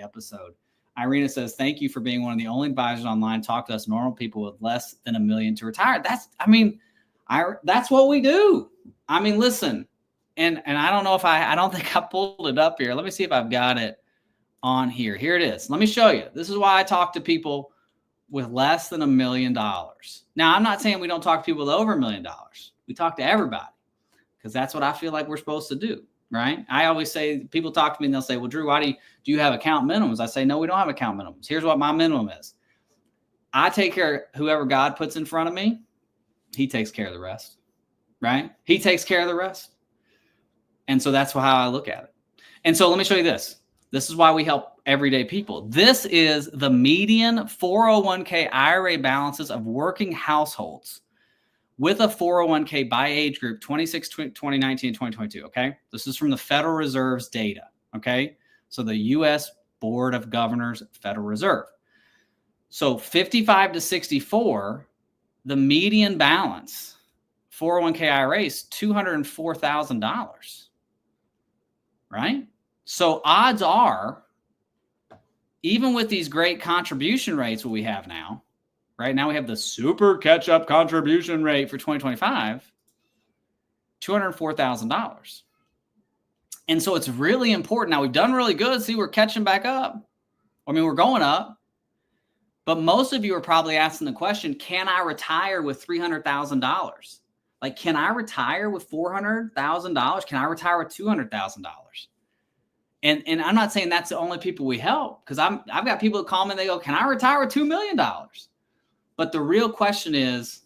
Speaker 1: episode. Irina says, thank you for being one of the only advisors online. Talk to us normal people with less than $1 million to retire. That's what we do. I mean, listen, and I don't know if I don't think I pulled it up here. Let me see if I've got it on here. Here it is. Let me show you. This is why I talk to people with less than $1 million. Now, I'm not saying we don't talk to people with over $1 million. We talk to everybody because that's what I feel like we're supposed to do, right? I always say, people talk to me and they'll say, well, Drew, do you have account minimums? I say, no, we don't have account minimums. Here's what my minimum is. I take care of whoever God puts in front of me. He takes care of the rest, right? He takes care of the rest. And so that's how I look at it. And so let me show you this. This is why we help everyday people. This is the median 401k IRA balances of working households with a 401k by age group 2019, and 2022, okay? This is from the Federal Reserve's data, okay? So the U.S. Board of Governors, Federal Reserve. So 55 to 64, the median balance 401k IRA is $204,000, right? So odds are, even with these great contribution rates what we have now, right now we have the super catch-up contribution rate for 2025, $204,000. And so it's really important. Now we've done really good. See, we're catching back up. I mean, we're going up. But most of you are probably asking the question, can I retire with $300,000? Like, can I retire with $400,000? Can I retire with $200,000? And I'm not saying that's the only people we help, because I've got people that call me and they go, can I retire with $2 million? But the real question is,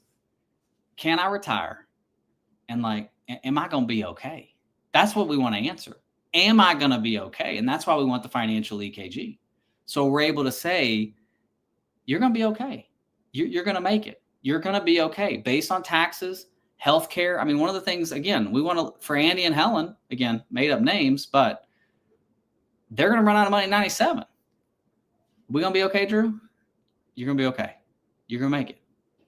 Speaker 1: can I retire? And like, am I going to be okay? That's what we want to answer. Am I going to be okay? And that's why we want the financial EKG. So we're able to say, you're going to be okay. You're going to make it. You're going to be okay based on taxes, healthcare. I mean, one of the things, again, we want to, for Andy and Helen, again, made up names, but they're going to run out of money in 97. We going to be okay, Drew? You're going to be okay. You're going to make it.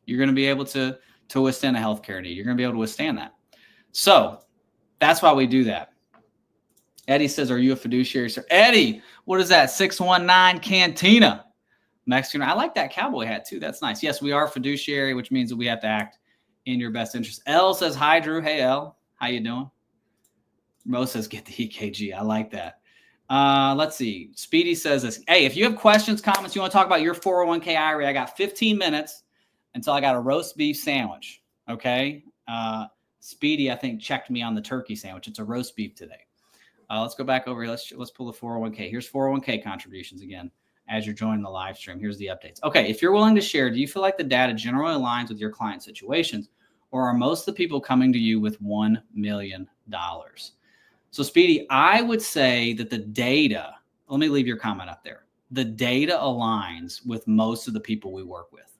Speaker 1: You're going to be able to withstand a healthcare need. You're going to be able to withstand that. So that's why we do that. Eddie says, are you a fiduciary, sir? Eddie, what is that? 619 Cantina. Mexican. I like that cowboy hat too. That's nice. Yes, we are fiduciary, which means that we have to act in your best interest. L says, hi, Drew. Hey, L. How you doing? Mo says, get the EKG. I like that. Let's see. Speedy says this. Hey, if you have questions, comments, you want to talk about your 401k IRA, I got 15 minutes until I got a roast beef sandwich. Okay. Speedy, I think, checked me on the turkey sandwich. It's a roast beef today. Let's go back over here. Let's pull the 401k. Here's 401k contributions again. As you're joining the live stream, here's the updates. Okay, if you're willing to share, do you feel like the data generally aligns with your client situations, or are most of the people coming to you with $1 million? So, Speedy, I would say that the data, let me leave your comment up there. The data aligns with most of the people we work with.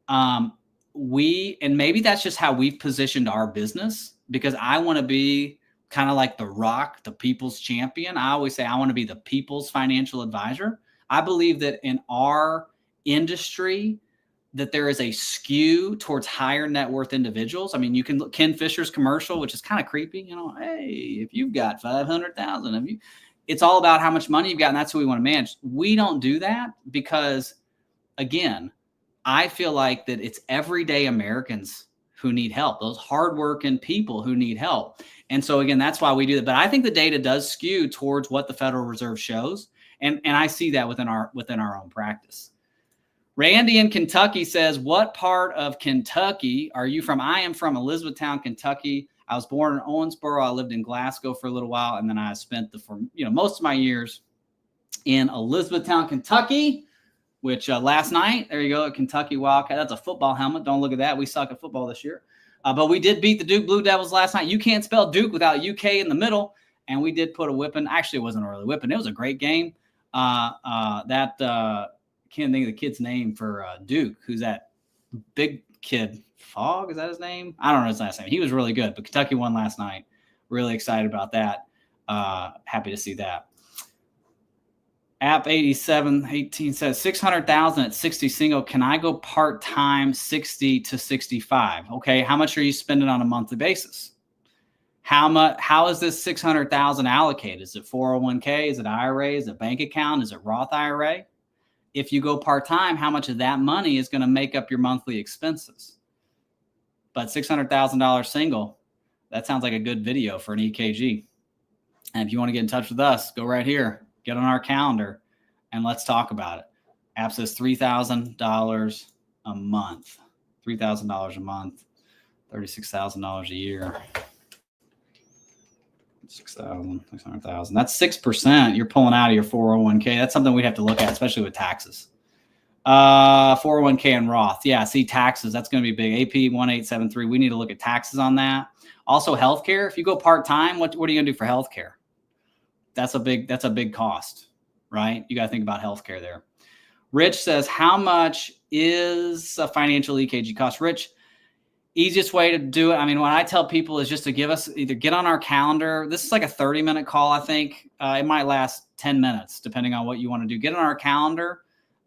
Speaker 1: And maybe that's just how we've positioned our business, because I want to be kind of like The Rock, the people's champion. I always say I want to be the people's financial advisor. I believe that in our industry, that there is a skew towards higher net worth individuals. I mean, you can look Ken Fisher's commercial, which is kind of creepy. You know, hey, if you've got 500,000, it's all about how much money you've got, and that's who we want to manage. We don't do that because, again, I feel like that it's everyday Americans who need help, those hardworking people who need help. And so, again, that's why we do that. But I think the data does skew towards what the Federal Reserve shows. And I see that within our own practice. Randy in Kentucky says, what part of Kentucky are you from? I am from Elizabethtown, Kentucky. I was born in Owensboro. I lived in Glasgow for a little while, and then I spent most of my years in Elizabethtown, Kentucky, which last night, there you go, Kentucky Wildcat. That's a football helmet. Don't look at that. We suck at football this year. But we did beat the Duke Blue Devils last night. You can't spell Duke without UK in the middle. And we did put a whipping. Actually, it wasn't a really whipping. It was a great game. Can't think of the kid's name for Duke. Who's that big kid? Fogg, is that his name? I don't know his last name. He was really good, but Kentucky won last night. Really excited about that. Happy to see that. App 8718 says 600,000 at 60 single. Can I go part-time 60 to 65? Okay. How much are you spending on a monthly basis? How is this 600,000 allocated? Is it 401k? Is it IRA? Is it bank account? Is it Roth IRA? if you go part-time, how much of that money is going to make up your monthly expenses? But $600,000 single, that sounds like a good video for an EKG. And if you want to get in touch with us, go right here, get on our calendar, and let's talk about it. App says $3,000 a month, $3,000 a month, $36,000 a year. 6,000, 600,000. That's 6% you're pulling out of your 401k. That's something we have to look at, especially with taxes. 401k and Roth. Yeah, see, taxes, that's going to be big. AP 1873. We need to look at taxes on that. Also, healthcare. If you go part-time, what are you going to do for healthcare? That's a big cost, right? You got to think about healthcare there. Rich says, how much is a financial EKG cost? Rich, easiest way to do it, I mean, what I tell people is just to give us, either get on our calendar. This is like a 30-minute call, I think. It might last 10 minutes, depending on what you want to do. Get on our calendar,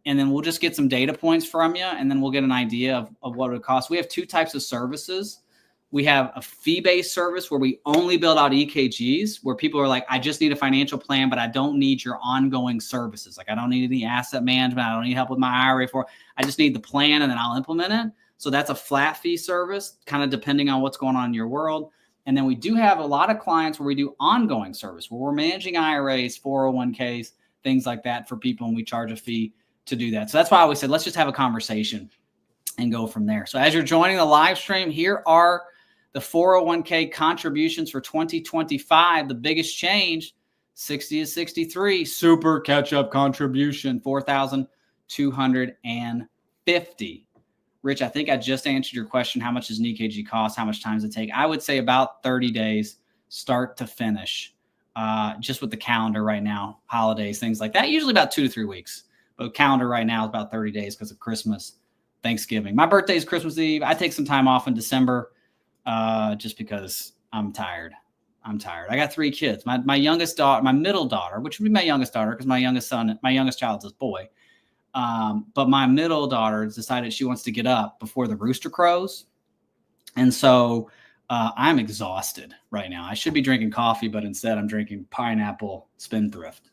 Speaker 1: and then we'll just get some data points from you, and then we'll get an idea of what it would cost. We have two types of services. We have a fee-based service where we only build out EKGs, where people are like, I just need a financial plan, but I don't need your ongoing services. Like, I don't need any asset management. I don't need help with my IRA. I just need the plan, and then I'll implement it. So that's a flat fee service, kind of depending on what's going on in your world. And then we do have a lot of clients where we do ongoing service, where we're managing IRAs, 401ks, things like that for people, and we charge a fee to do that. So that's why I always said, let's just have a conversation and go from there. So as you're joining the live stream, here are the 401k contributions for 2025. The biggest change, 60 to 63, super catch-up contribution, 4,250. Rich, I think I just answered your question. How much does an EKG cost? How much time does it take? I would say about 30 days, start to finish, just with the calendar right now, holidays, things like that. Usually about 2 to 3 weeks. But calendar right now is about 30 days because of Christmas, Thanksgiving. My birthday is Christmas Eve. I take some time off in December just because I'm tired. I got 3 kids. My youngest daughter, my middle daughter, which would be my youngest daughter because my youngest child is a boy. But my middle daughter has decided she wants to get up before the rooster crows. And so I'm exhausted right now. I should be drinking coffee, but instead I'm drinking pineapple spindrift.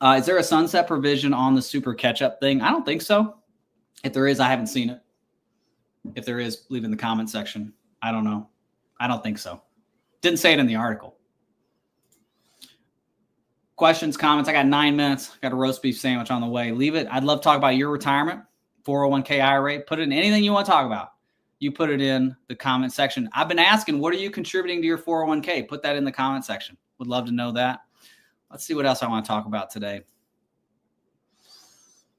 Speaker 1: Is there a sunset provision on the super catch-up thing? I don't think so. If there is, I haven't seen it. If there is, leave it in the comment section. I don't know. I don't think so. Didn't say it in the article. Questions, comments. I got 9 minutes. Got a roast beef sandwich on the way. Leave it. I'd love to talk about your retirement, 401k IRA. Put it in anything you want to talk about. You put it in the comment section. I've been asking, what are you contributing to your 401k? Put that in the comment section. Would love to know that. Let's see what else I want to talk about today.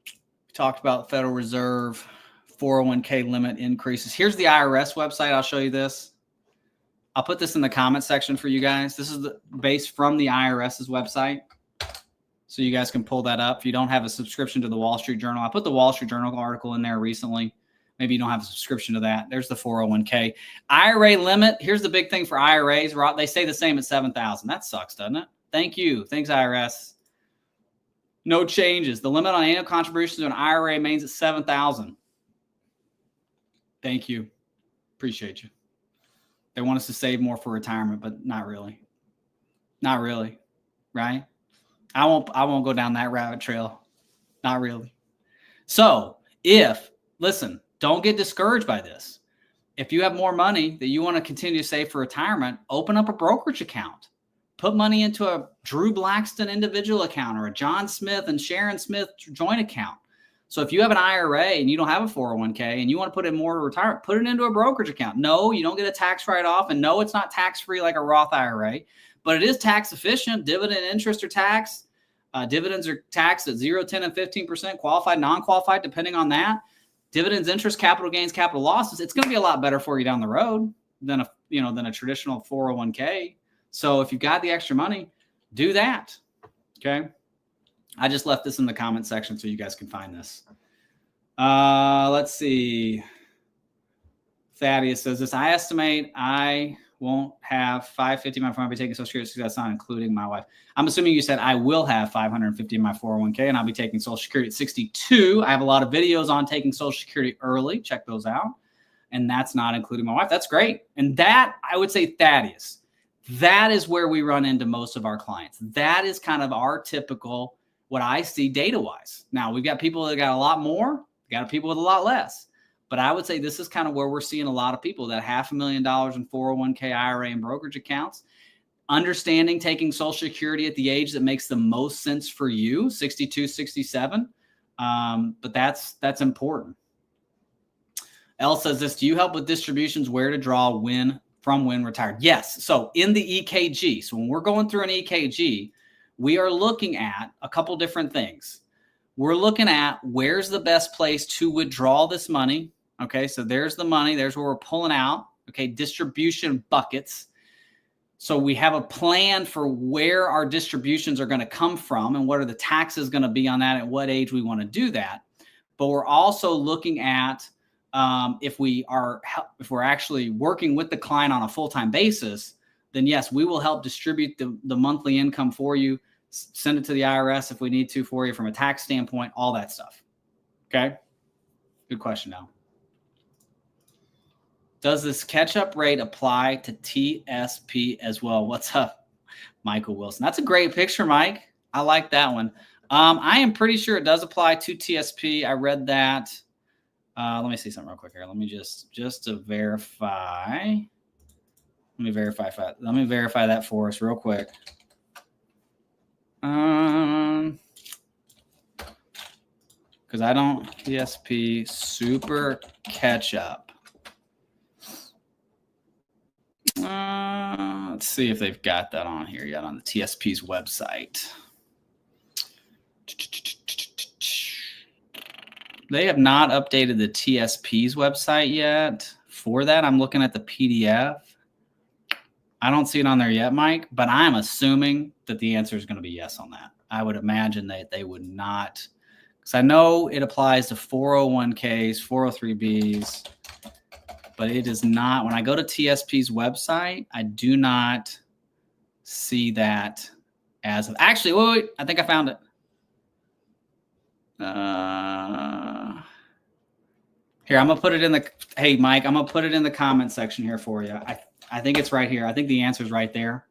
Speaker 1: We talked about Federal Reserve, 401k limit increases. Here's the IRS website. I'll show you this. I'll put this in the comment section for you guys. This is based from the IRS's website. So you guys can pull that up. If you don't have a subscription to the Wall Street Journal, I put the Wall Street Journal article in there recently. Maybe you don't have a subscription to that. There's the 401k. IRA limit. Here's the big thing for IRAs. They say the same at 7,000. That sucks, doesn't it? Thank you. Thanks, IRS. No changes. The limit on annual contributions to an IRA remains at 7,000. Thank you. Appreciate you. They want us to save more for retirement, but not really. Not really, right? I won't go down that rabbit trail. Not really. So listen, don't get discouraged by this. If you have more money that you want to continue to save for retirement, open up a brokerage account. Put money into a Drew Blackston individual account or a John Smith and Sharon Smith joint account. So if you have an IRA and you don't have a 401k and you want to put in more to retirement, put it into a brokerage account. No, you don't get a tax write-off, and no, it's not tax-free like a Roth IRA, but it is tax efficient. Dividend interest are taxed. Dividends are taxed at 0, 10, and 15%, qualified, non-qualified, depending on that. Dividends, interest, capital gains, capital losses. It's going to be a lot better for you down the road than a traditional 401k. So if you've got the extra money, do that. Okay. I just left this in the comment section so you guys can find this. Let's see. Thaddeus says this. I estimate I won't have 550 in my 401k. I'll be taking Social Security. That's not including my wife. I'm assuming you said I will have 550 in my 401k, and I'll be taking Social Security at 62. I have a lot of videos on taking Social Security early. Check those out. And that's not including my wife. That's great. And that, I would say, Thaddeus, That is where we run into most of our clients. That is kind of our typical, what I see data-wise. Now, we've got people that got a lot more, got people with a lot less. But I would say this is kind of where we're seeing a lot of people that $500,000 in 401k, IRA, and brokerage accounts. Understanding taking Social Security at the age that makes the most sense for you, 62, 67. But that's important. Elle says this, do you help with distributions, where to draw when retired? Yes. So in the EKG, so when we're going through an EKG, we are looking at a couple different things. We're looking at where's the best place to withdraw this money. Okay, so there's the money. There's where we're pulling out. Okay, distribution buckets. So we have a plan for where our distributions are going to come from and what are the taxes going to be on that, at what age we want to do that. But we're also looking at if we're actually working with the client on a full-time basis, then yes, we will help distribute the monthly income for you, send it to the IRS if we need to for you from a tax standpoint, all that stuff. Okay, good question now. Does this catch-up rate apply to TSP as well? What's up, Michael Wilson? That's a great picture, Mike. I like that one. I am pretty sure it does apply to TSP. I read that. Let me see something real quick here. Let me just to verify. Let me verify that for us real quick. Because I don't TSP super catch-up. Let's see if they've got that on here yet on the TSP's website. They have not updated the TSP's website yet. For that, I'm looking at the PDF. I don't see it on there yet, Mike, but I'm assuming that the answer is going to be yes on that. I would imagine that they would not, because I know it applies to 401ks, 403bs, but it is not. When I go to TSP's website, I do not see that as of. Actually, wait, I think I found it. Here, I'm gonna put it in the. Hey, Mike, I'm gonna put it in the comment section here for you. I think it's right here. I think the answer is right there.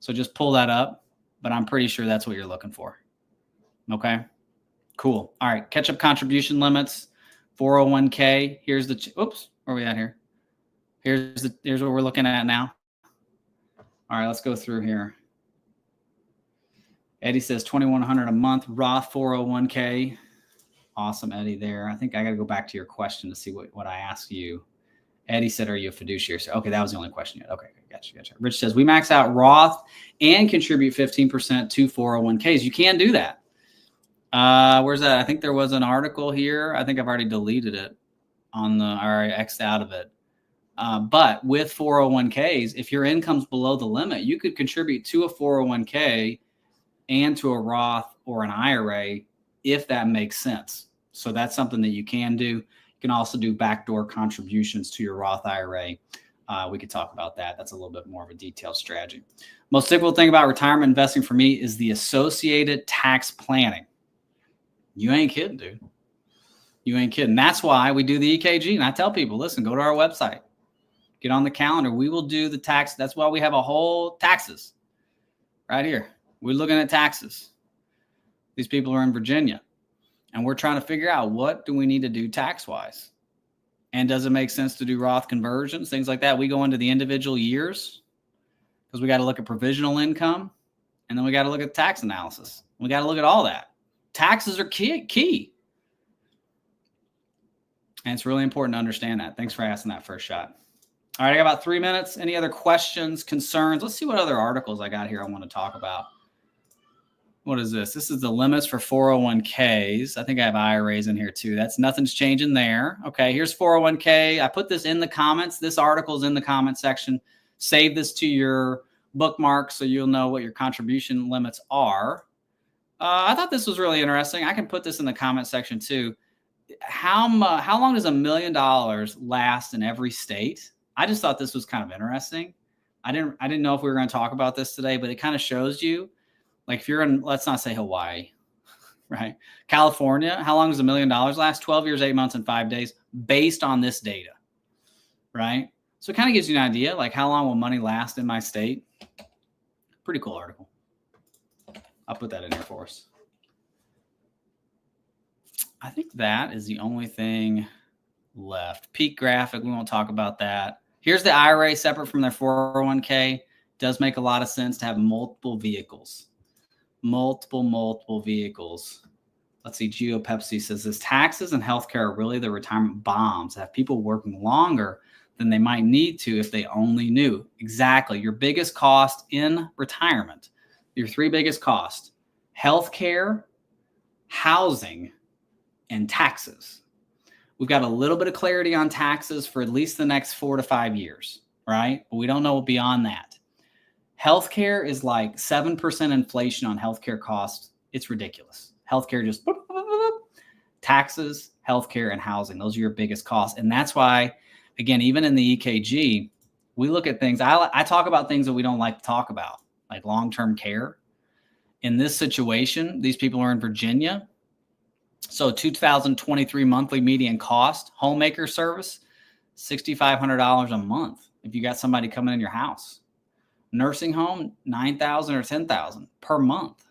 Speaker 1: So just pull that up, but I'm pretty sure that's what you're looking for. Okay, cool. All right, catch-up contribution limits, 401k. Here's the. Oops. Where are we at here? Here's what we're looking at now. All right, let's go through here. Eddie says $2,100 a month, Roth 401k. Awesome, Eddie, there. I think I got to go back to your question to see what I asked you. Eddie said, are you a fiduciary? So, okay, that was the only question yet. Okay, gotcha. Rich says, we max out Roth and contribute 15% to 401ks. You can do that. Where's that? I think there was an article here. I think I've already deleted it. I already X'd out of it. But with 401ks, if your income's below the limit, you could contribute to a 401k and to a Roth or an IRA if that makes sense. So that's something that you can do. You can also do backdoor contributions to your Roth IRA. We could talk about that. That's a little bit more of a detailed strategy. Most difficult thing about retirement investing for me is the associated tax planning. You ain't kidding, dude. You ain't kidding. That's why we do the EKG. And I tell people, listen, go to our website, get on the calendar. We will do the tax. That's why we have a whole taxes right here. We're looking at taxes. These people are in Virginia and we're trying to figure out what do we need to do tax-wise? And does it make sense to do Roth conversions, things like that? We go into the individual years because we got to look at provisional income and then we got to look at tax analysis. We got to look at all that. Taxes are key. And it's really important to understand that. Thanks for asking that first shot. All right, I got about 3 minutes. Any other questions, concerns? Let's see what other articles I got here I want to talk about. What is this? This is the limits for 401ks. I think I have IRAs in here too. Nothing's changing there. Okay, here's 401k. I put this in the comments. This article is in the comment section. Save this to your bookmark so you'll know what your contribution limits are. I thought this was really interesting. I can put this in the comment section too. How long does $1 million last in every state? I just thought this was kind of interesting. I didn't know if we were going to talk about this today, but it kind of shows you, like if you're in, let's not say Hawaii, right? California, how long does $1 million last? 12 years, 8 months, and 5 days based on this data, right? So it kind of gives you an idea, like how long will money last in my state? Pretty cool article. I'll put that in here for us. I think that is the only thing left. Peak graphic, we won't talk about that. Here's the IRA separate from their 401k. Does make a lot of sense to have multiple vehicles. Multiple vehicles. Let's see, Geo Pepsi says this: taxes and healthcare are really the retirement bombs. Have people working longer than they might need to if they only knew. Exactly. Your biggest cost in retirement, your three biggest costs: healthcare, housing, and taxes. We've got a little bit of clarity on taxes for at least the next 4 to 5 years, right? But we don't know beyond that. Healthcare is like 7% inflation on healthcare costs. It's ridiculous. Healthcare just taxes, healthcare, and housing. Those are your biggest costs. And that's why, again, even in the EKG, we look at things. I talk about things that we don't like to talk about, like long-term care. In this situation, these people are in Virginia. So 2023 monthly median cost, homemaker service, $6,500 a month if you got somebody coming in your house. Nursing home, $9,000 or $10,000 per month.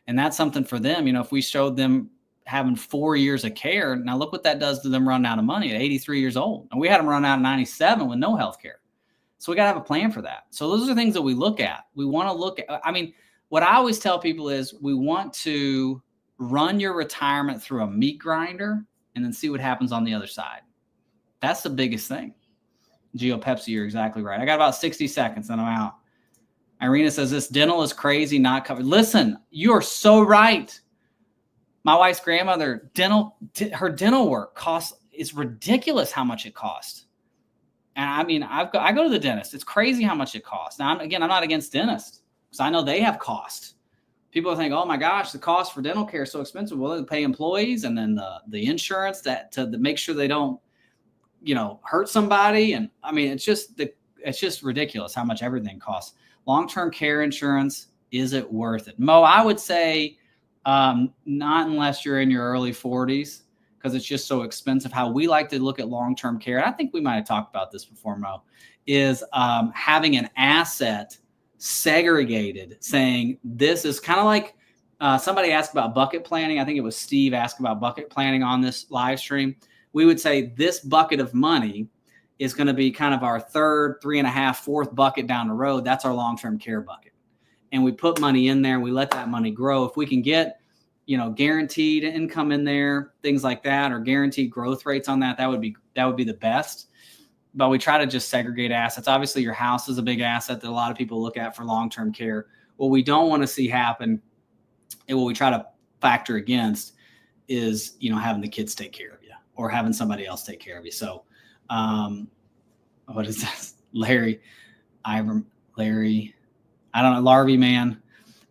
Speaker 1: And that's something for them. You know, if we showed them having 4 years of care, now look what that does to them running out of money at 83 years old. And we had them run out at 97 with no health care. So we got to have a plan for that. So those are things that we look at. We want to look at, I mean, what I always tell people is we want to run your retirement through a meat grinder and then see what happens on the other side. That's the biggest thing. Geo Pepsi, you're exactly right. I got about 60 seconds and I'm out. Irina says this dental is crazy, not covered. Listen, you are so right. My wife's grandmother, her dental work it's ridiculous how much it costs. And I mean, I go to the dentist. It's crazy how much it costs. Now, I'm not against dentists because I know they have cost. People think, oh my gosh, the cost for dental care is so expensive. Well, they pay employees and then the insurance to make sure they don't, hurt somebody. And I mean, it's just ridiculous how much everything costs. Long-term care insurance, is it worth it? Mo, I would say not unless you're in your early 40s because it's just so expensive. How we like to look at long-term care, and I think we might have talked about this before, Mo, is having an asset segregated, saying this is kind of like somebody asked about bucket planning. I think it was Steve asked about bucket planning on this live stream. We would say this bucket of money is going to be kind of our third, 3.5, fourth bucket down the road. That's our long-term care bucket. And we put money in there. We let that money grow. If we can get, guaranteed income in there, things like that, or guaranteed growth rates on that, that would be the best. But we try to just segregate assets. Obviously, your house is a big asset that a lot of people look at for long-term care. What we don't want to see happen, and what we try to factor against, is having the kids take care of you or having somebody else take care of you. So, what is this? Larry, I don't know, Larvey man.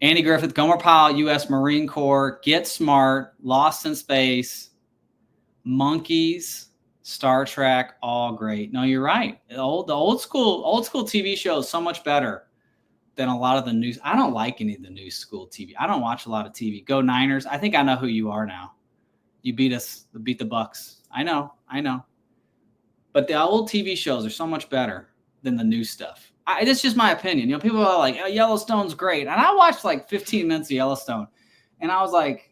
Speaker 1: Andy Griffith, Gomer Pyle, U.S. Marine Corps, Get Smart, Lost in Space, Monkeys, Star Trek, all great. No, you're right. The old school TV show is so much better than a lot of the news. I don't like any of the new school TV. I don't watch a lot of TV. Go Niners. I think I know who you are now. You beat the Bucks. I know. But the old TV shows are so much better than the new stuff. It's just my opinion. People are like, oh, Yellowstone's great. And I watched like 15 minutes of Yellowstone. And I was like,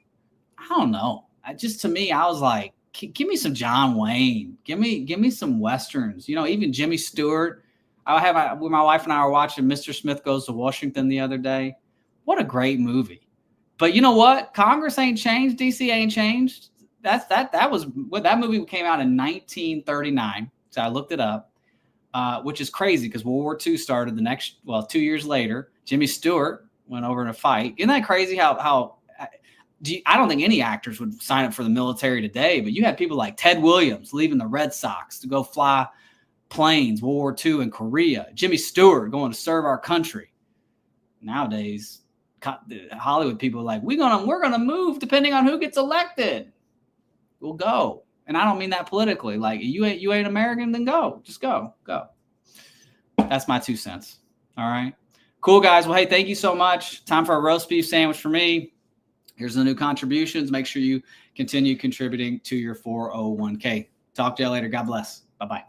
Speaker 1: I don't know. To me, I was like, give me some John Wayne. Give me some Westerns. Even Jimmy Stewart. My wife and I were watching Mr. Smith Goes to Washington the other day. What a great movie. But you know what? Congress ain't changed. DC ain't changed. That movie came out in 1939. So I looked it up, which is crazy because World War II started 2 years later. Jimmy Stewart went over in a fight. Isn't that crazy I don't think any actors would sign up for the military today, but you had people like Ted Williams leaving the Red Sox to go fly planes, World War II in Korea. Jimmy Stewart going to serve our country. Nowadays, Hollywood people are like, we're gonna move depending on who gets elected. We'll go. And I don't mean that politically. Like, you ain't American, then go. Just go. That's my 2 cents. All right. Cool, guys. Well, hey, thank you so much. Time for a roast beef sandwich for me. Here's the new contributions. Make sure you continue contributing to your 401k. Talk to you later. God bless. Bye-bye.